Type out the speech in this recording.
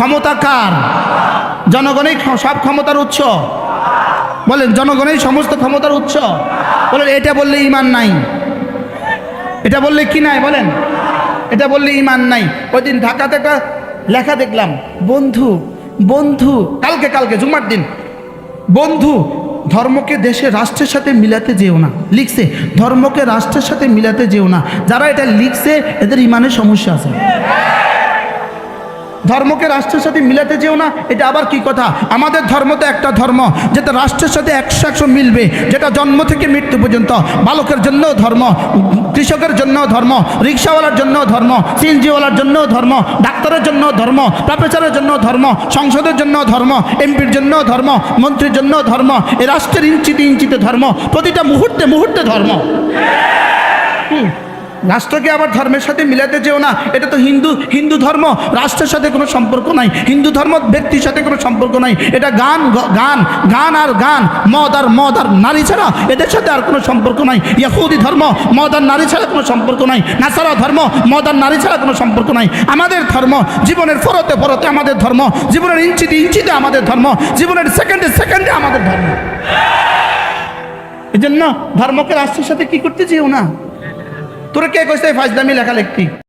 ক্ষমতা কার? জনগণই সব ক্ষমতার উৎস। বলেন জনগণই সমস্ত ক্ষমতার উৎস। বলেন এটা বললে ঈমান নাই, এটা বললে কি নাই বলেন, এটা বললে ঈমান নাই। ওই দিন ঢাকাতে একটা লেখা দেখলাম, বন্ধু বন্ধু কালকে জুমার দিন, বন্ধু ধর্মকে দেশে রাষ্ট্রের সাথে মিলাতে যেও না, লিখছে ধর্মকে রাষ্ট্রের সাথে মিলাতে যেও না। যারা এটা লিখছে এদের ঈমানের সমস্যা আছে। ধর্মকে রাষ্ট্রের সাথে মিলাতে যেও না, এটা আবার কি কথা? আমাদের ধর্ম তো একটা ধর্ম যেটা রাষ্ট্রের সাথে 100 মিলবে, যেটা জন্ম থেকে মৃত্যু পর্যন্ত। বালকের জন্য ধর্ম, কৃষকের জন্য ধর্ম, রিক্সাওয়ালার জন্য ধর্ম, সিএনজিওয়ালার জন্য ধর্ম, ডাক্তারের জন্য ধর্ম, প্রফেসরের জন্য ধর্ম, সংসদের জন্য ধর্ম, এমপির জন্য ধর্ম, মন্ত্রীর জন্য ধর্ম, এই রাষ্ট্রের ইঞ্চিতে ইঞ্চিতে ধর্ম, প্রতিটা মুহূর্তে মুহূর্তে ধর্ম। রাষ্ট্রকে আবার ধর্মের সাথে মিলাতে যেও না, এটা তো হিন্দু ধর্ম রাষ্ট্রের সাথে কোনো সম্পর্ক নাই, হিন্দু ধর্ম ব্যক্তির সাথে কোনো সম্পর্ক নাই। এটা গান আর গান, মদ আর নারী ছাড়া এদের সাথে আর কোনো সম্পর্ক নাই। ইহুদি ধর্ম মদ আর নারী ছাড়া কোনো সম্পর্ক নাই, নাসারা ধর্ম মদ আর নারী ছাড়া কোনো সম্পর্ক নাই। আমাদের ধর্ম জীবনের ফরতে ফরতে আমাদের ধর্ম, জীবনের ইঞ্চিতে ইঞ্চিতে আমাদের ধর্ম, জীবনের সেকেন্ডে সেকেন্ডে আমাদের ধর্ম। এই জন্য ধর্মকে রাষ্ট্রের সাথে কি করতে যেও না। তোরা কে কইছে ফাজলামি লেখা লিখতি?